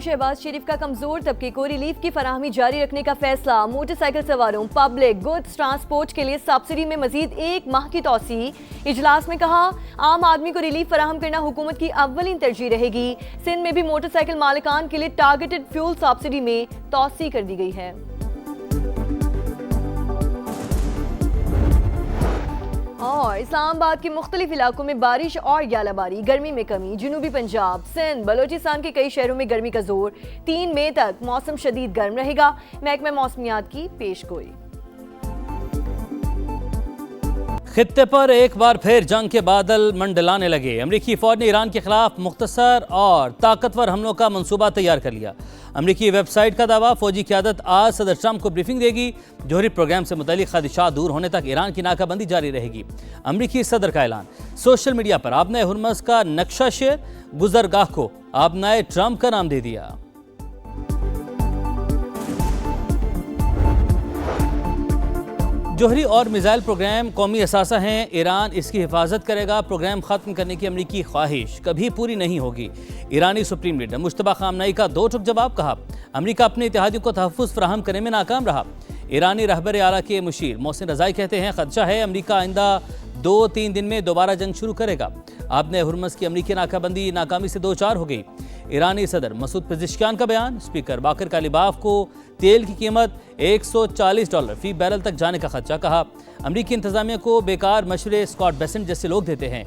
शहबाज शरीफ का कमजोर तबके को रिलीफ की फराहमी जारी रखने का फैसला। मोटरसाइकिल सवारों, पब्लिक गुड्स ट्रांसपोर्ट के लिए सब्सिडी में मजीद 1 माह की तौसी। इजलास में कहा, आम आदमी को रिलीफ फराहम करना हुकूमत की अव्वलीन तरजीह रहेगी। सिंध में भी मोटरसाइकिल मालिकान के लिए टारगेटेड फ्यूल सब्सिडी में तौसी कर दी गई है। और इस्लामाबाद के मुख्तलिफ इलाकों में बारिश और यालाबारी, गर्मी में कमी। जनूबी पंजाब, सिंध, बलोचिस्तान के कई शहरों में गर्मी का जोर। 3 मई तक मौसम शदीद गर्म रहेगा। महकमा मौसमियात की पेशगोई। खित्ते पर एक बार फिर जंग के बादल मंडलाने लगे। अमरीकी फौज ने ईरान के खिलाफ मुख्तसर और ताकतवर हमलों का मंसूबा तैयार कर लिया। अमरीकी वेबसाइट का दावा, फौजी क़यादत आज सदर ट्रंप को ब्रीफिंग देगी। जोहरी प्रोग्राम से मुतालिक खदशात दूर होने तक ईरान की नाकाबंदी जारी रहेगी। अमरीकी सदर का ऐलान। सोशल मीडिया पर आबनाए हुर्मस का नक्शा शेयर, गुजरगाह को आबनाए ट्रंप का नाम दे दिया। जोहरी और मिसाइल प्रोग्राम कौमी असासा हैं। ईरान इसकी हिफाजत करेगा। प्रोग्राम ख़त्म करने की अमरीकी ख्वाहिश कभी पूरी नहीं होगी। ईरानी सुप्रीम लीडर मुश्तबा खामनाई का 2 टुक जवाब। कहा, अमरीका अपने इत्तेहादियों को तहफ़्फ़ुज़ फराहम करने में नाकाम रहा। ईरानी रहबर आला के मुशीर मोहसिन रज़ाई कहते हैं, खदशा है अमरीका आइंदा 2-3 दिन में दोबारा जंग शुरू करेगा। आपने हुर्मस की अमरीकी नाकाबंदी नाकामी से 2-4 हो गई। ईरानी सदर मसूद पेज़ेश्कियान का बयान। स्पीकर बाकर कालिबाफ को तेल की कीमत $140 फी बैरल तक जाने का खदशा। कहा, अमरीकी इंतजामिया को बेकार मशवरे स्कॉट बेसेंट जैसे लोग देते हैं।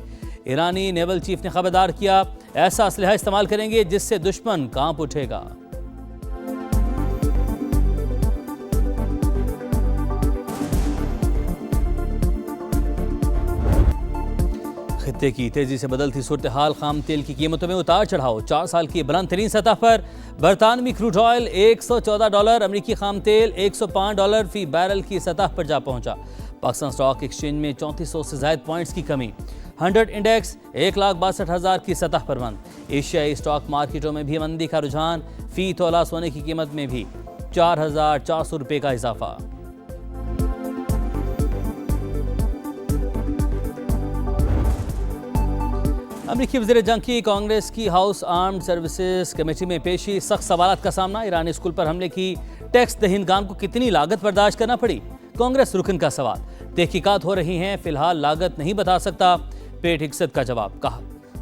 ईरानी नेवल चीफ ने खबरदार किया, ऐसा असलहा इस्तेमाल करेंगे जिससे दुश्मन कांप उठेगा। खित्ते की तेजी से बदलती सूरत हाल, खाम तेल की कीमतों में उतार चढ़ाव। 4 साल की बुलंद तरीन सतह पर बरतानवी क्रूड ऑयल $114, अमरीकी खाम तेल $105 फी बैरल की सतह पर जा पहुंचा। पाकिस्तान स्टॉक एक्सचेंज में 3400 से ज्यादा पॉइंट्स की कमी। 100 इंडेक्स 1,62,000 की सतह पर बंद। एशियाई स्टॉक मार्केटों में भी मंदी का रुझान। फी तोला सोने की कीमत में भी 4,400 रुपये का इजाफा। अमरीकी वज़ीर जंग की कांग्रेस की हाउस आर्म्ड सर्विसेज कमेटी में पेशी। सख्त सवालात का सामना। ईरानी स्कूल पर हमले की टैक्स दहिंदगान को कितनी लागत बर्दाश्त करना पड़ी, कांग्रेस रुकन का सवाल। तहकीकात हो रही हैं, फिलहाल लागत नहीं बता सकता, पेट हिक्सत का जवाब। कहा,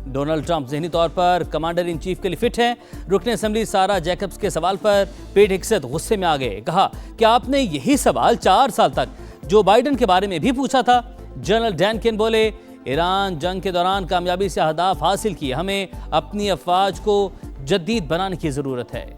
डोनाल्ड ट्रंप ज़हनी तौर पर कमांडर इन चीफ के लिए फिट हैं। रुकन असेंबली सारा जैकब्स के सवाल पर पेट हिक्सत गुस्से में आ गए। कहा कि आपने यही सवाल 4 साल तक जो बाइडन के बारे में भी पूछा था। जनरल डैन केन बोले, ईरान जंग के दौरान कामयाबी से अहदाफ हासिल किए, हमें अपनी अफवाज को जदीद बनाने की जरूरत है।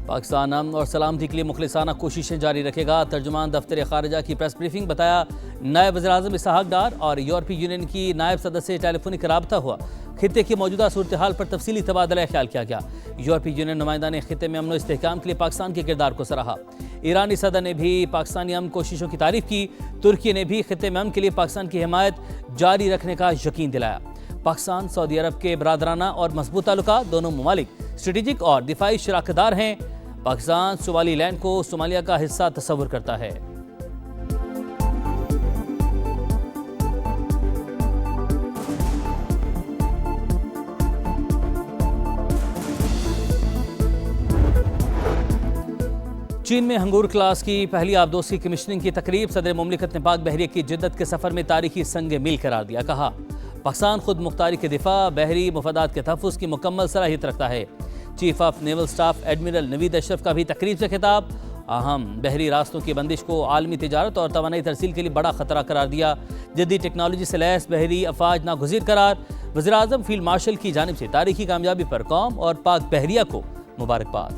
पाकिस्तान अमन और सलामती के लिए मुखलिसाना कोशिशें जारी रखेगा। तर्जुमान दफ्तर खारजा की प्रेस ब्रीफिंग। बताया, नायब वज़ीर-ए-आज़म इसहाक डार और यूरोपीय यूनियन की नायब सदस्य से टेलीफोनिक रब्ता हुआ। खित्ते की मौजूदा सूरत हाल पर तफसीली तबादला ख्याल किया गया। यूरोपीय यूनियन नुमाइंदा ने खित्ते में अमन और इस्तेहकाम के लिए पाकिस्तान के किरदार को सराहा। ईरानी सदर ने भी पाकिस्तानी अमन कोशिशों की तारीफ की। तुर्की ने भी खित्ते में अमन के लिए पाकिस्तान की हिमायत जारी रखने का यकीन दिलाया। पाकिस्तान सऊदी अरब के बरादराना और मजबूत ताल्लुकात, दोनों ममालिक स्ट्रेटेजिक और दिफाई शराकतदार हैं। पाकिस्तान सोमाली लैंड को सोमालिया का हिस्सा तस्वुर करता है। चीन में हंगूर क्लास की पहली आबदोसी कमीशनिंग की तकरीब। सदर मुमलिकत ने पाक बहरिया की जिद्दत के सफर में तारीखी संग मील करार दिया। कहा, पाकिस्तान खुद मुख्तारी के दिफा, बहरी मुफादात के तहफ़्फ़ुज़ की मुकम्मल सलाहियत रखता है। Chief of naval staff admiral Naveed Ashraf का भी तकरीब से खिताब। अहम बहरी रास्तों की बंदिश को आलमी तिजारत और तवानाई तरसील के लिए बड़ा खतरा करार दिया। जदीद टेक्नोलॉजी से लैस बहरी अफवाज नागुज़ीर करार। वज़ीर-ए-आज़म फील्ड मार्शल की जानिब से तारीखी कामयाबी पर कौम और पाक बहरिया को मुबारकबाद।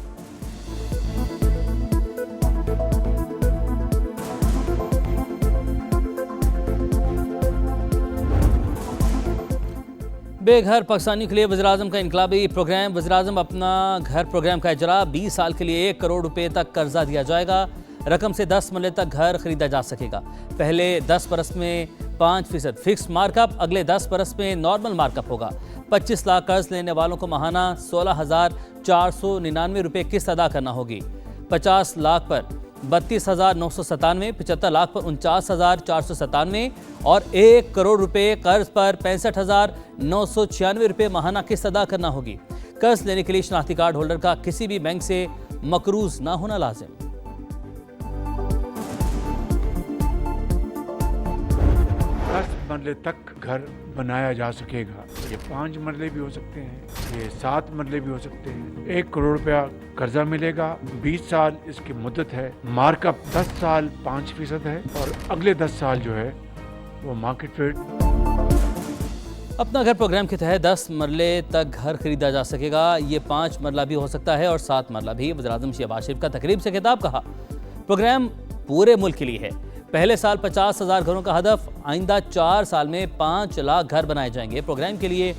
बेघर पाकिस्तानियों के लिए वज़ीर-ए-आज़म का इनकलाबी प्रोग्राम। वज़ीर-ए-आज़म अपना घर प्रोग्राम का इजरा। 20 साल के लिए 1 करोड़ रुपए तक कर्जा दिया जाएगा। रकम से 10 मरले तक घर खरीदा जा सकेगा। पहले 10 बरस में 5% फिक्स मार्कअप, अगले 10 बरस में नॉर्मल मार्कअप होगा। 25 लाख कर्ज लेने वालों को माहाना 16,499 रुपये किस्त अदा करना होगी। 50 लाख पर 32,997, 75 लाख पर 49,497 और 1 करोड़ रुपए कर्ज पर 65,996 रुपए माहाना किस्त अदा करना होगी। कर्ज लेने के लिए शनाख्ती कार्ड होल्डर का किसी भी बैंक से मकरूज ना होना लाजिम। 10 मरले तक घर बनाया जा सकेगा। ये 5 मरले भी हो सकते हैं, ये 7 मरले भी हो सकते हैं। 1 करोड़ रुपया कर्जा मिलेगा, 20 साल इसकी मुद्दत है, मार्कअप 10 साल 5% है और अगले 10 साल जो है वो मार्केट रेट। अपना घर प्रोग्राम के तहत 10 मरले तक घर खरीदा जा सकेगा। ये 5 मरला भी हो सकता है और 7 मरला भी। वज़ीर-ए-आज़म शहबाज शरीफ का तकरीब से खिताब। कहा, प्रोग्राम पूरे मुल्क के लिए है। पहले साल 50,000 घरों का हदफ, आइंदा 4 साल में 5 लाख घर बनाए जाएंगे। प्रोग्राम के लिए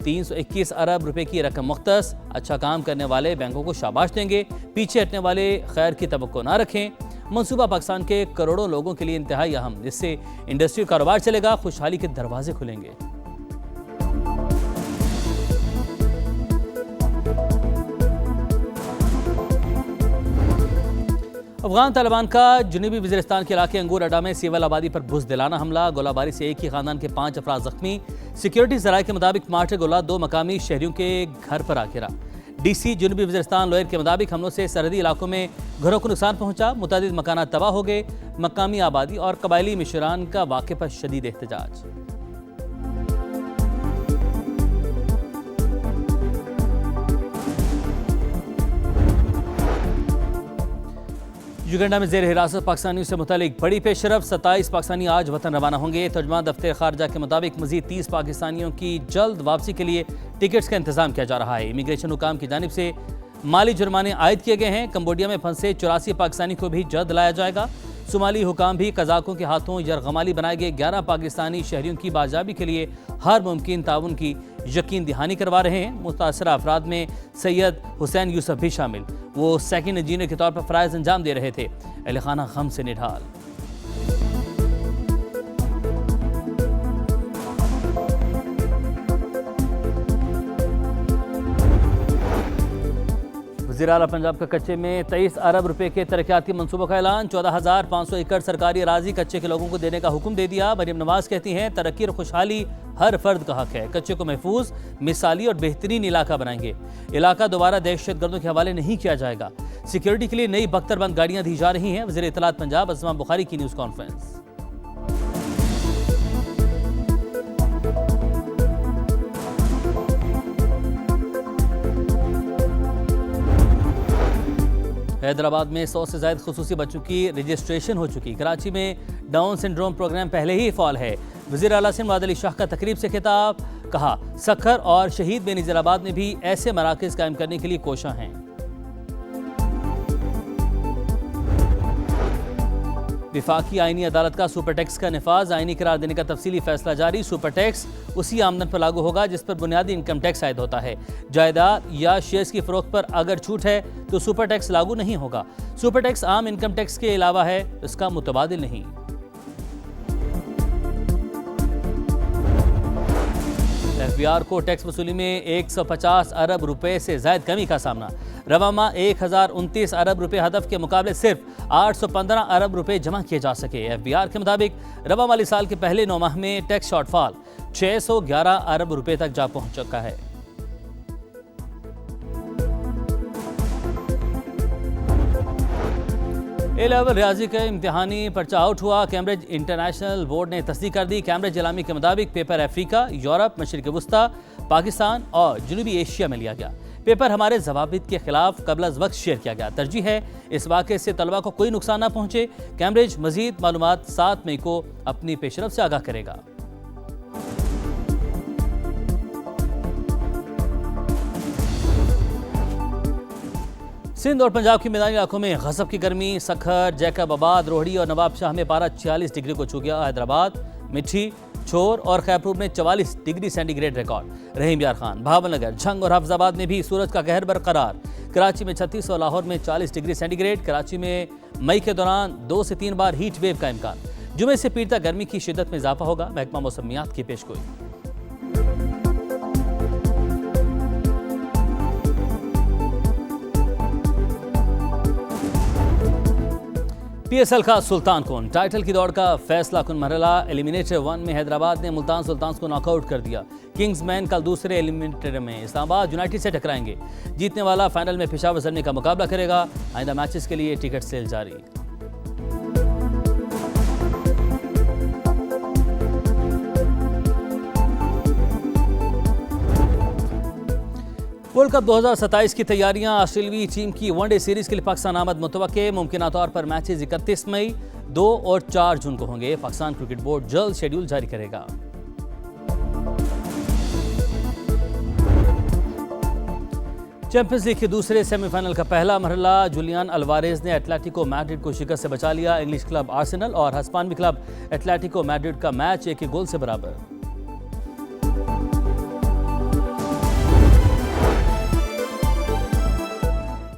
321 अरब रुपए की रकम मुख्तस। अच्छा काम करने वाले बैंकों को शाबाश देंगे, पीछे हटने वाले खैर की तवक्को ना रखें। मंसूबा पाकिस्तान के करोड़ों लोगों के लिए इंतहाई अहम, जिससे इंडस्ट्री कारोबार चलेगा, खुशहाली के दरवाजे खुलेंगे। अफगान तालिबान का जनूबी वज़ीरिस्तान के इलाके अंगूर अड्डा में सिविल आबादी पर बुज़दिलाना हमला। गोलाबारी से एक ही खानदान के 5 अफराद जख्मी। सिक्योरिटी जराये के मुताबिक मार्टे गोला 2 मकामी शहरियों के घर पर आ गिरा। DC जनूबी वज़ीरिस्तान लोयर के मुताबिक हमलों से सरहदी इलाकों में घरों को नुकसान पहुंचा, मुतादिद मकानात तबाह हो गए। मकामी आबादी और कबायली मिशरान का वाक़े पर शदीद एहतजाज। युगांडा में ज़ेर हिरासत पाकिस्तानियों से मुतालिक बड़ी पेशरफ। 27 पाकिस्तानी आज वतन रवाना होंगे। तर्जुमान दफ्तर खारजा के मुताबिक मज़ीद 30 पाकिस्तानियों की जल्द वापसी के लिए टिकट्स का इंतजाम किया जा रहा है। इमिग्रेशन हुकाम की जानिब से माली जुर्माने आयद किए गए हैं। कंबोडिया में फंसे 84 पाकिस्तानी को भी जल्द लाया जाएगा। सोमाली हुकाम भी कज़ाकों के हाथों यरगमाली बनाए गए 11 पाकिस्तानी शहरियों की बाजाबी के लिए हर मुमकिन ताउन की यकीन दहानी करवा रहे हैं। मुतासरा अफराद में सैयद हुसैन यूसुफ भी शामिल। वो सेकंड इंजीनियर के तौर पर फ़राइज़ अंजाम दे रहे थे। अहले खाना गम से निढाल। वज़ीर आला पंजाब का कच्चे में 23 अरब रुपए के तरक्याती मंसूबों का ऐलान। 14,500 एकड़ सरकारी अराजी कच्चे के लोगों को देने का हुक्म दे दिया। मरियम नवाज कहती हैं, तरक्की और खुशहाली हर फर्द का हक है। कच्चे को महफूज, मिसाली और बेहतरीन इलाका बनाएंगे। इलाका दोबारा दहशतगर्दों के हवाले नहीं किया जाएगा। सिक्योरिटी के लिए नई बख्तरबंद गाड़ियां दी जा रही हैं। वज़ीर इत्तलात पंजाब असमा बुखारी की न्यूज़ कॉन्फ्रेंस। हैदराबाद में 100 से ज़ायद खुसूसी बच्चों की रजिस्ट्रेशन हो चुकी। कराची में डाउन सिंड्रोम प्रोग्राम पहले ही फ़ाल है। वज़ीर आला सिंध मुआद अली शाह का तकरीब से खिताब। कहा, सखर और शहीद बेनज़ीराबाद में भी ऐसे मराकज़ कायम करने के लिए कोशिश हैं। विफाकी आईनी अदालत का सुपर टैक्स का निफाज, आईनी करार देने का तफसीली फैसला जारी। सुपर टैक्स उसी आमदन पर लागू होगा जिस पर बुनियादी इनकम टैक्स आयद होता है। जायदाद या शेयर्स की फरोख्त पर अगर छूट है तो सुपर टैक्स लागू नहीं होगा। सुपर टैक्स आम इनकम टैक्स के अलावा है, इसका मुतबादिल नहीं। एफबीआर को टैक्स वसूली में 150 अरब रुपए से ज़ायद कमी का सामना। रवा माह 1029 अरब रुपए हदफ के मुकाबले सिर्फ 815 अरब रुपए जमा किए जा सके। एफबीआर के मुताबिक रवा माली साल के पहले 9 माह में टैक्स शॉर्टफॉल 611 अरब रुपए तक जा पहुंच चुका है। ए लेवल रियाजी का इम्तिहानी पर्चा आउट हुआ। कैम्ब्रिज इंटरनेशनल बोर्ड ने तस्दीक कर दी। कैम्ब्रिज इलामी के मुताबिक पेपर अफ्रीका, यूरोप, मशरिक वस्ता, पाकिस्तान और जनूबी एशिया में लिया गया। पेपर हमारे ज़वाबित के खिलाफ कबल वक्त शेयर किया गया। तरजीह है इस वाक़े से तलबा को कोई नुकसान ना पहुंचे। कैम्ब्रिज मजीद मालूमात 7 मई को अपनी पेशरफ से आगाह करेगा। सिंध और पंजाब के मैदानी इलाकों में गज़ब की गर्मी। सखर, जैकबाबाद, रोहड़ी और नवाब शाह में पारा 46 डिग्री को छू गया। हैदराबाद, मिठी, छोर और खैरपुर में 44 डिग्री सेंटीग्रेड रिकॉर्ड। रहीम यार खान, भावनगर, झंग और हफ्जाबाद में भी सूरज का कहर बरकरार। कराची में 36 और लाहौर में 40 डिग्री सेंटीग्रेड। कराची में मई के दौरान 2 से 3 बार हीट वेव का इम्कान। जुमे से पीर तक गर्मी की शिद्दत में इजाफा होगा। महकमा मौसमियात की पेशगोई। PSL का सुल्तान कौन, टाइटल की दौड़ का फैसला कुन मरहला। एलिमिनेटर 1 में हैदराबाद ने मुल्तान सुल्तान्स को नॉकआउट कर दिया। किंग्समैन कल दूसरे एलिमिनेटर में इस्लामाबाद यूनाइटेड से टकराएंगे। जीतने वाला फाइनल में पेशावर ज़लमी का मुकाबला करेगा। आइंदा मैचेस के लिए टिकट सेल जारी। वर्ल्ड कप 2027 की तैयारियां। ऑस्ट्रेलियाई टीम की वनडे सीरीज के लिए पाकिस्तान आमद मुतवक्के। मुमकिन तौर पर मैचेस 31 मई, 2 और 4 जून को होंगे। पाकिस्तान क्रिकेट बोर्ड जल्द शेड्यूल जारी करेगा। चैंपियंस लीग के दूसरे सेमीफाइनल का पहला मरहला। जुलियन अल्वारेज ने एटलेटिको मैड्रिड को शिकस्त से बचा लिया। इंग्लिश क्लब आर्सेनल और हस्पानवी क्लब एटलेटिको मैड्रिड का मैच 1-1 गोल से बराबर।